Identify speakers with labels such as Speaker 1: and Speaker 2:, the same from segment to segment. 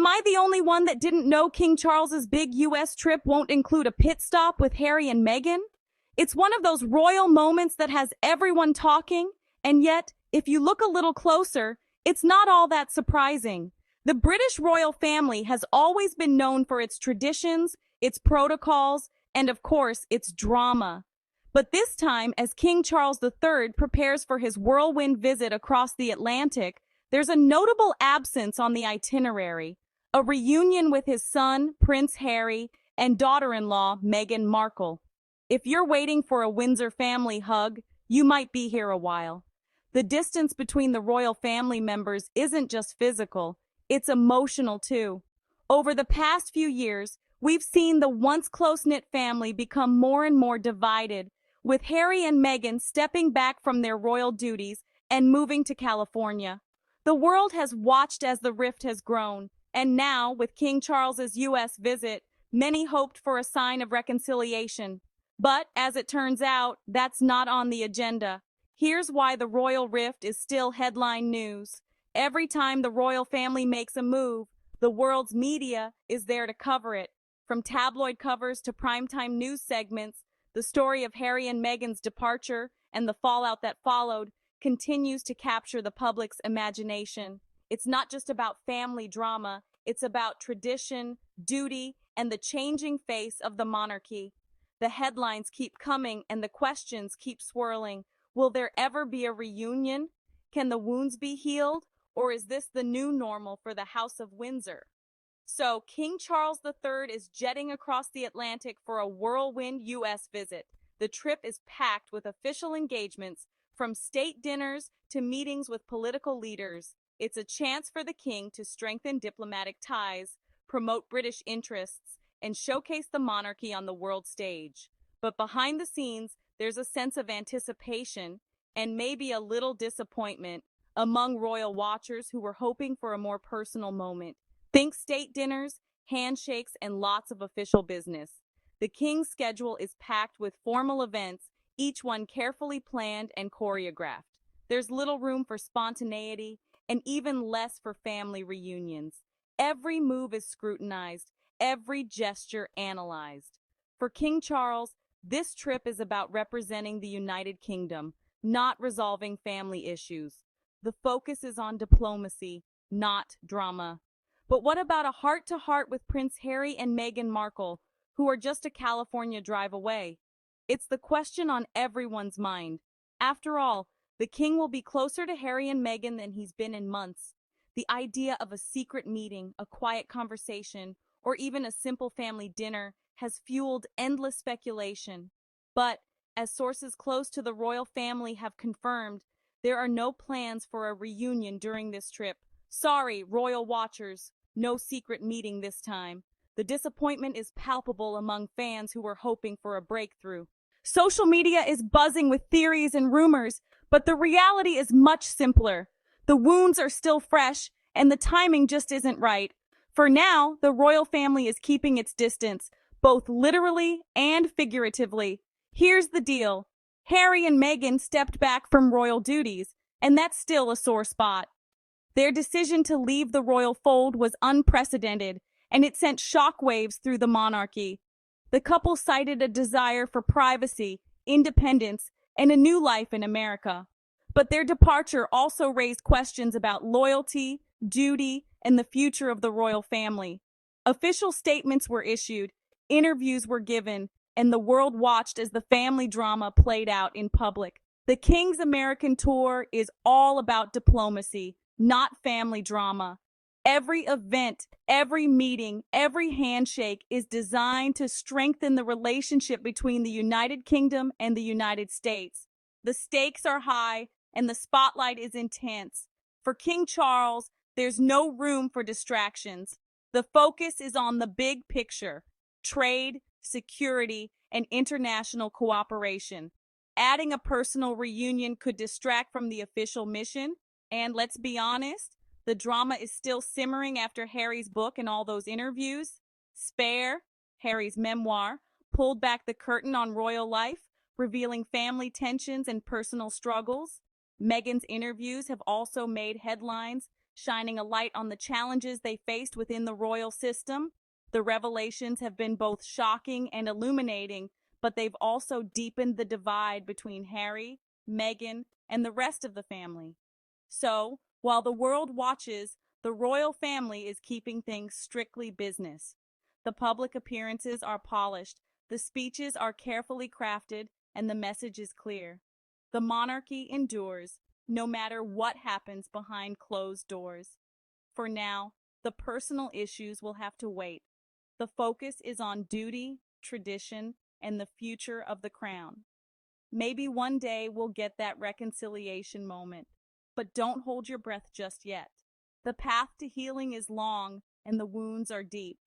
Speaker 1: Am I the only one that didn't know King Charles's big US trip won't include a pit stop with Harry and Meghan? It's one of those royal moments that has everyone talking, and yet, if you look a little closer, it's not all that surprising. The British royal family has always been known for its traditions, its protocols, and of course, its drama. But this time, as King Charles III prepares for his whirlwind visit across the Atlantic, there's a notable absence on the itinerary: a reunion with his son, Prince Harry, and daughter-in-law, Meghan Markle. If you're waiting for a Windsor family hug, you might be here a while. The distance between the royal family members isn't just physical, it's emotional too. Over the past few years, we've seen the once close-knit family become more and more divided, with Harry and Meghan stepping back from their royal duties and moving to California. The world has watched as the rift has grown, and now, with King Charles's U.S. visit, many hoped for a sign of reconciliation. But, as it turns out, that's not on the agenda. Here's why the royal rift is still headline news. Every time the royal family makes a move, the world's media is there to cover it. From tabloid covers to primetime news segments, the story of Harry and Meghan's departure and the fallout that followed continues to capture the public's imagination. It's not just about family drama, it's about tradition, duty, and the changing face of the monarchy. The headlines keep coming and the questions keep swirling. Will there ever be a reunion? Can the wounds be healed? Or is this the new normal for the House of Windsor? So, King Charles III is jetting across the Atlantic for a whirlwind U.S. visit. The trip is packed with official engagements, from state dinners to meetings with political leaders. It's a chance for the king to strengthen diplomatic ties, promote British interests, and showcase the monarchy on the world stage. But behind the scenes, there's a sense of anticipation and maybe a little disappointment among royal watchers who were hoping for a more personal moment. Think state dinners, handshakes, and lots of official business. The king's schedule is packed with formal events, each one carefully planned and choreographed. There's little room for spontaneity and even less for family reunions. Every move is scrutinized, every gesture analyzed. For King Charles, this trip is about representing the United Kingdom, not resolving family issues. The focus is on diplomacy, not drama. But what about a heart-to-heart with Prince Harry and Meghan Markle, who are just a California drive away? It's the question on everyone's mind. After all, the king will be closer to Harry and Meghan than he's been in months. The idea of a secret meeting, a quiet conversation, or even a simple family dinner has fueled endless speculation. But, as sources close to the royal family have confirmed, there are no plans for a reunion during this trip. Sorry, royal watchers, no secret meeting this time. The disappointment is palpable among fans who were hoping for a breakthrough. Social media is buzzing with theories and rumors, but the reality is much simpler. The wounds are still fresh, and the timing just isn't right. For now, the royal family is keeping its distance, both literally and figuratively. Here's the deal. Harry and Meghan stepped back from royal duties, and that's still a sore spot. Their decision to leave the royal fold was unprecedented, and it sent shockwaves through the monarchy. The couple cited a desire for privacy, independence, and a new life in America. But their departure also raised questions about loyalty, duty, and the future of the royal family. Official statements were issued, interviews were given, and the world watched as the family drama played out in public. The King's American tour is all about diplomacy, not family drama. Every event, every meeting, every handshake is designed to strengthen the relationship between the United Kingdom and the United States. The stakes are high and the spotlight is intense. For King Charles, there's no room for distractions. The focus is on the big picture: trade, security, and international cooperation. Adding a personal reunion could distract from the official mission, and let's be honest, the drama is still simmering after Harry's book and all those interviews. Spare, Harry's memoir, pulled back the curtain on royal life, revealing family tensions and personal struggles. Meghan's interviews have also made headlines, shining a light on the challenges they faced within the royal system. The revelations have been both shocking and illuminating, but they've also deepened the divide between Harry, Meghan, and the rest of the family. So, while the world watches, the royal family is keeping things strictly business. The public appearances are polished, the speeches are carefully crafted, and the message is clear. The monarchy endures, no matter what happens behind closed doors. For now, the personal issues will have to wait. The focus is on duty, tradition, and the future of the crown. Maybe one day we'll get that reconciliation moment, but don't hold your breath just yet. The path to healing is long and the wounds are deep.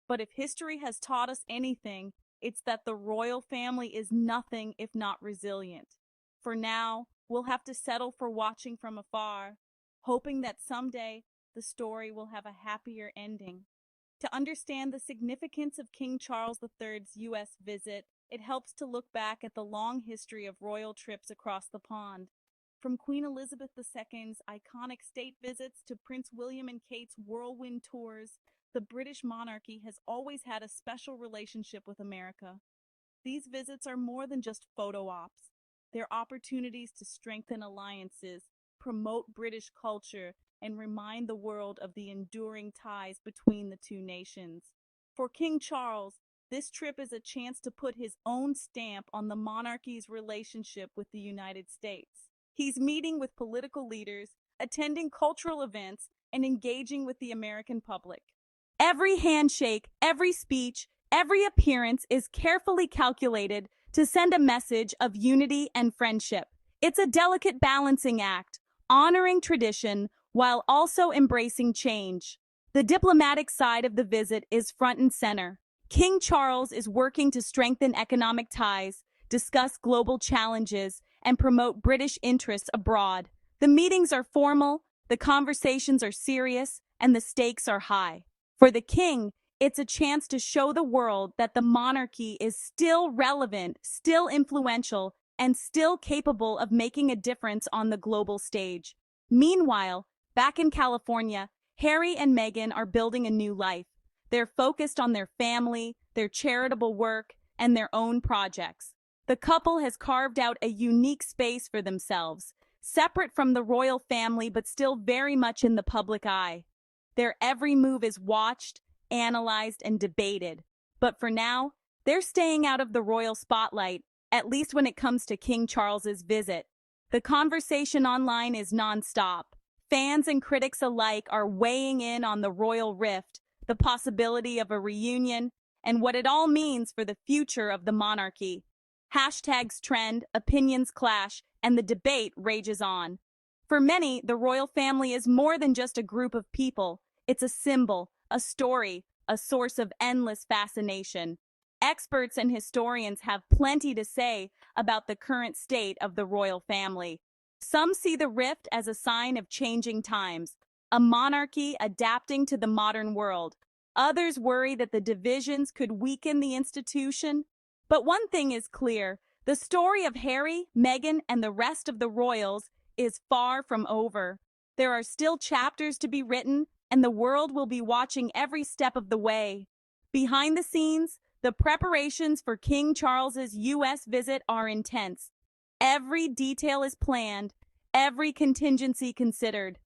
Speaker 1: But if history has taught us anything, it's that the royal family is nothing if not resilient. For now, we'll have to settle for watching from afar, hoping that someday the story will have a happier ending. To understand the significance of King Charles III's U.S. visit, it helps to look back at the long history of royal trips across the pond. From Queen Elizabeth II's iconic state visits to Prince William and Kate's whirlwind tours, the British monarchy has always had a special relationship with America. These visits are more than just photo ops. They're opportunities to strengthen alliances, promote British culture, and remind the world of the enduring ties between the two nations. For King Charles, this trip is a chance to put his own stamp on the monarchy's relationship with the United States. He's meeting with political leaders, attending cultural events, and engaging with the American public. Every handshake, every speech, every appearance is carefully calculated to send a message of unity and friendship. It's a delicate balancing act, honoring tradition while also embracing change. The diplomatic side of the visit is front and center. King Charles is working to strengthen economic ties, discuss global challenges, and promote British interests abroad. The meetings are formal, the conversations are serious, and the stakes are high. For the king, it's a chance to show the world that the monarchy is still relevant, still influential, and still capable of making a difference on the global stage. Meanwhile, back in California, Harry and Meghan are building a new life. They're focused on their family, their charitable work, and their own projects. The couple has carved out a unique space for themselves, separate from the royal family but still very much in the public eye. Their every move is watched, analyzed, and debated. But for now, they're staying out of the royal spotlight, at least when it comes to King Charles's visit. The conversation online is nonstop. Fans and critics alike are weighing in on the royal rift, the possibility of a reunion, and what it all means for the future of the monarchy. Hashtags trend, opinions clash, and the debate rages on. For many, the royal family is more than just a group of people. It's a symbol, a story, a source of endless fascination. Experts and historians have plenty to say about the current state of the royal family. Some see the rift as a sign of changing times, a monarchy adapting to the modern world. Others worry that the divisions could weaken the institution. But one thing is clear, the story of Harry, Meghan, and the rest of the royals is far from over. There are still chapters to be written, and the world will be watching every step of the way. Behind the scenes, the preparations for King Charles's U.S. visit are intense. Every detail is planned, every contingency considered.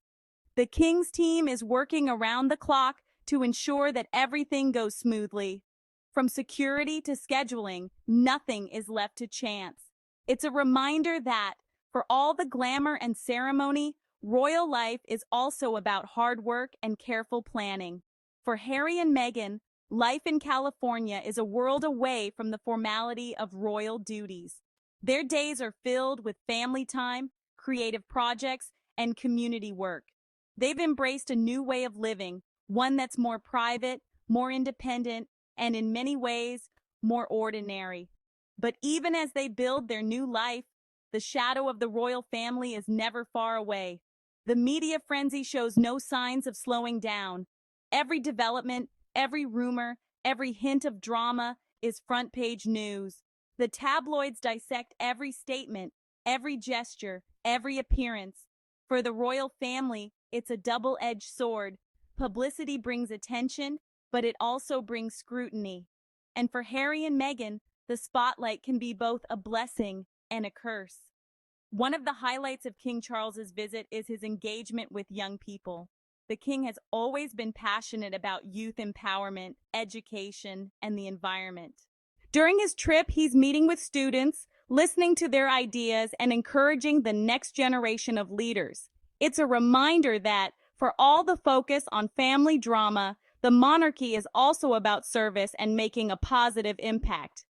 Speaker 1: The King's team is working around the clock to ensure that everything goes smoothly. From security to scheduling, nothing is left to chance. It's a reminder that, for all the glamour and ceremony, royal life is also about hard work and careful planning. For Harry and Meghan, life in California is a world away from the formality of royal duties. Their days are filled with family time, creative projects, and community work. They've embraced a new way of living, one that's more private, more independent, and in many ways, more ordinary. But even as they build their new life, the shadow of the royal family is never far away. The media frenzy shows no signs of slowing down. Every development, every rumor, every hint of drama is front-page news. The tabloids dissect every statement, every gesture, every appearance. For the royal family, It's a double-edged sword. Publicity brings attention, but it also brings scrutiny. And for Harry and Meghan, the spotlight can be both a blessing and a curse. One of the highlights of King Charles's visit is his engagement with young people. The king has always been passionate about youth empowerment, education, and the environment. During his trip, he's meeting with students, listening to their ideas, and encouraging the next generation of leaders. It's a reminder that, for all the focus on family drama, the monarchy is also about service and making a positive impact.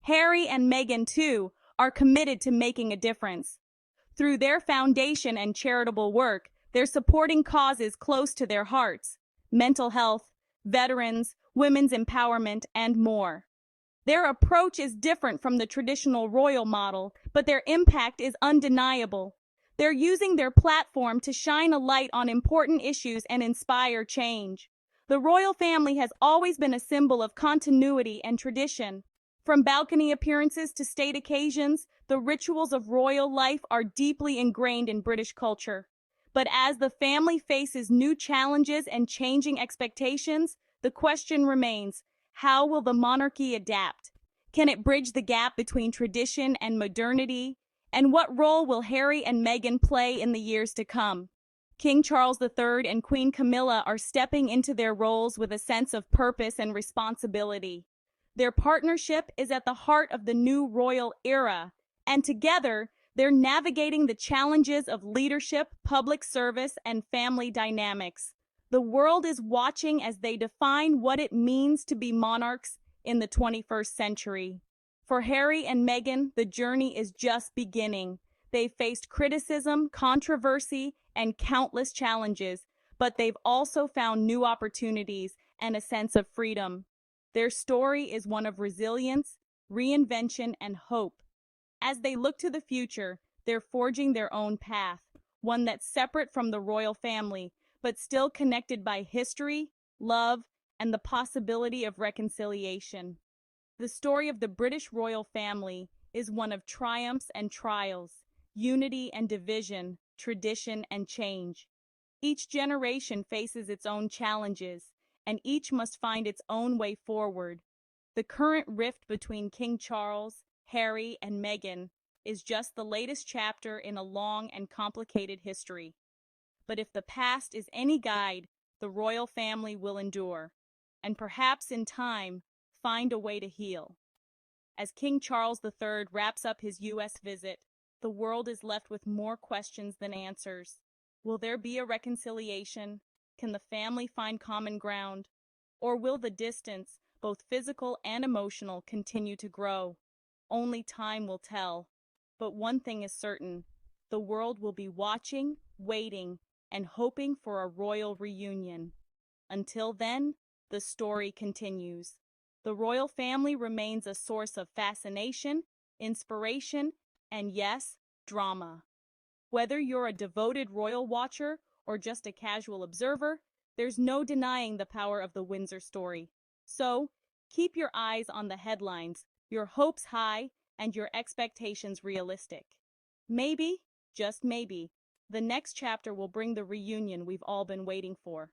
Speaker 1: Harry and Meghan, too, are committed to making a difference. Through their foundation and charitable work, they're supporting causes close to their hearts: mental health, veterans, women's empowerment, and more. Their approach is different from the traditional royal model, but their impact is undeniable. They're using their platform to shine a light on important issues and inspire change. The royal family has always been a symbol of continuity and tradition. From balcony appearances to state occasions, the rituals of royal life are deeply ingrained in British culture. But as the family faces new challenges and changing expectations, the question remains: how will the monarchy adapt? Can it bridge the gap between tradition and modernity? And what role will Harry and Meghan play in the years to come? King Charles III and Queen Camilla are stepping into their roles with a sense of purpose and responsibility. Their partnership is at the heart of the new royal era, and together, they're navigating the challenges of leadership, public service, and family dynamics. The world is watching as they define what it means to be monarchs in the 21st century. For Harry and Meghan, the journey is just beginning. They've faced criticism, controversy, and countless challenges, but they've also found new opportunities and a sense of freedom. Their story is one of resilience, reinvention, and hope. As they look to the future, they're forging their own path, one that's separate from the royal family, but still connected by history, love, and the possibility of reconciliation. The story of the British royal family is one of triumphs and trials, unity and division, tradition and change. Each generation faces its own challenges, and each must find its own way forward. The current rift between King Charles, Harry, and Meghan is just the latest chapter in a long and complicated history. But if the past is any guide, the royal family will endure, and perhaps in time, find a way to heal. As King Charles III wraps up his U.S. visit, the world is left with more questions than answers. Will there be a reconciliation? Can the family find common ground? Or will the distance, both physical and emotional, continue to grow? Only time will tell. But one thing is certain: the world will be watching, waiting, and hoping for a royal reunion. Until then, the story continues. The royal family remains a source of fascination, inspiration, and yes, drama. Whether you're a devoted royal watcher or just a casual observer, there's no denying the power of the Windsor story. So, keep your eyes on the headlines, your hopes high, and your expectations realistic. Maybe, just maybe, the next chapter will bring the reunion we've all been waiting for.